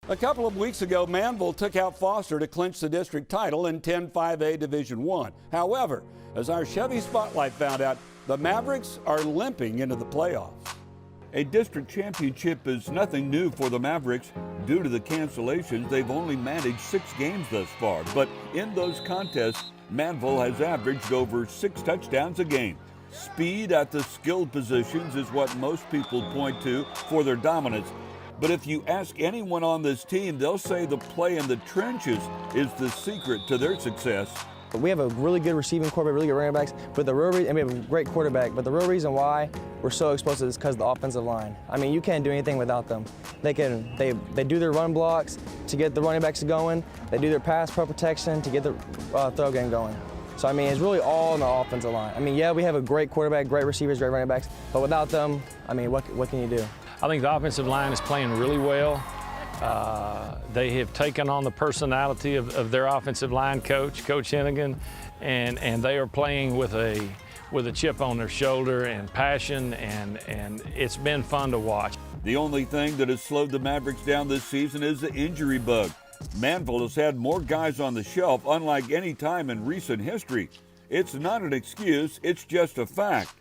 A couple of weeks ago, Manvel took out Foster to clinch the district title in 10-5A Division I. However, as our Chevy Spotlight found out, the Mavericks are limping into the playoffs. A district championship is nothing new for the Mavericks. Due to the cancellations, they've only managed 6 games thus far. But in those contests, Manvel has averaged over 6 touchdowns a game. Speed at the skilled positions is what most people point to for their dominance. But if you ask anyone on this team, they'll say the play in the trenches is the secret to their success. We have a really good receiving corps, really good running backs, but the real reason, and we have a great quarterback, but the real reason why we're so explosive is because of the offensive line. I mean, you can't do anything without them. They do their run blocks to get the running backs going. They do their pass pro protection to get the throw game going. So, I mean, it's really all in the offensive line. I mean, yeah, we have a great quarterback, great receivers, great running backs, but without them, I mean, what can you do? I think the offensive line is playing really well. They have taken on the personality of their offensive line coach, Coach Hennigan, and they are playing with a chip on their shoulder and passion, and it's been fun to watch. The only thing that has slowed the Mavericks down this season is the injury bug. Manvel has had more guys on the shelf unlike any time in recent history. It's not an excuse, it's just a fact.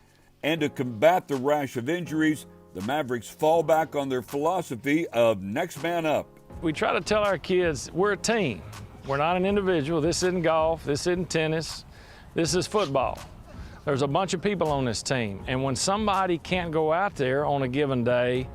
And to combat the rash of injuries, the Mavericks fall back on their philosophy of next man up. We try to tell our kids we're a team. We're not an individual. This isn't golf, this isn't tennis, this is football. There's a bunch of people on this team, and when somebody can't go out there on a given day,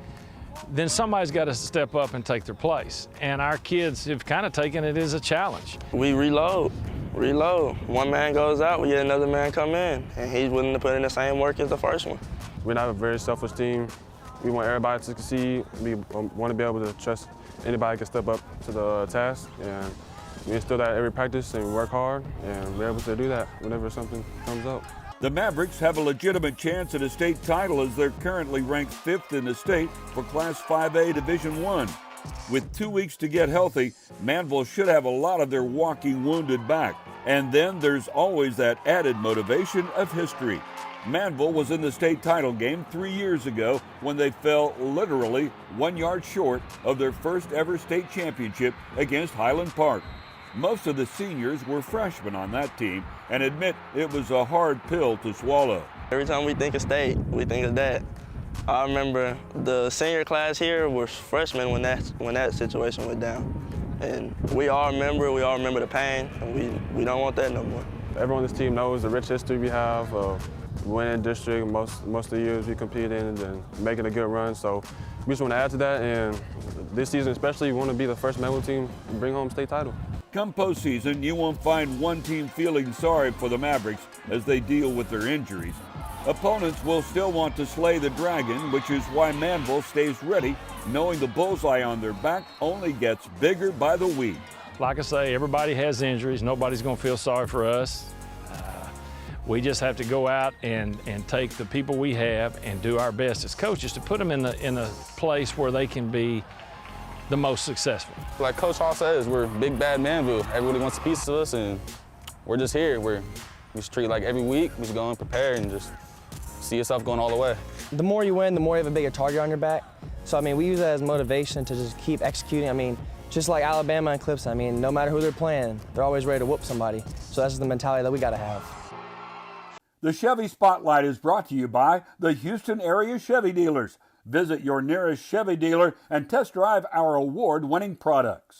then somebody's got to step up and take their place. And our kids have kind of taken it as a challenge. We reload. One man goes out, we get another man come in, and he's willing to put in the same work as the first one. We're not a very selfish team. We want everybody to succeed. We want to be able to trust anybody can step up to the task. And we instill that every practice and we work hard, and we're able to do that whenever something comes up. The Mavericks have a legitimate chance at a state title as they're currently ranked 5th in the state for Class 5A Division I. With 2 weeks to get healthy, Manvel should have a lot of their walking wounded back. And then there's always that added motivation of history. Manvel was in the state title game 3 years ago when they fell literally 1 yard short of their first ever state championship against Highland Park. Most of the seniors were freshmen on that team and admit it was a hard pill to swallow. Every time we think of state, we think of that. I remember the senior class here was freshmen when that situation went down. And we all remember the pain, and we don't want that no more. Everyone on this team knows the rich history we have of winning district most of the years we compete in and making a good run. So we just want to add to that, and this season especially, we want to be the first Manvel team to bring home state title. Come postseason, you won't find one team feeling sorry for the Mavericks as they deal with their injuries. Opponents will still want to slay the dragon, which is why Manvel stays ready, knowing the bullseye on their back only gets bigger by the week. Like I say, everybody has injuries. Nobody's going to feel sorry for us. We just have to go out and take the people we have and do our best as coaches to put them in a place where they can be the most successful. Like Coach Hall says, we're big bad Manvel. Everybody wants a piece of us, and we're just here. We just treat like every week, we just go and prepare and just see yourself going all the way. The more you win, the more you have a bigger target on your back. So, I mean, we use that as motivation to just keep executing. I mean, just like Alabama and Clemson, I mean, no matter who they're playing, they're always ready to whoop somebody. So that's the mentality that we got to have. The Chevy Spotlight is brought to you by the Houston area Chevy dealers. Visit your nearest Chevy dealer and test drive our award-winning products.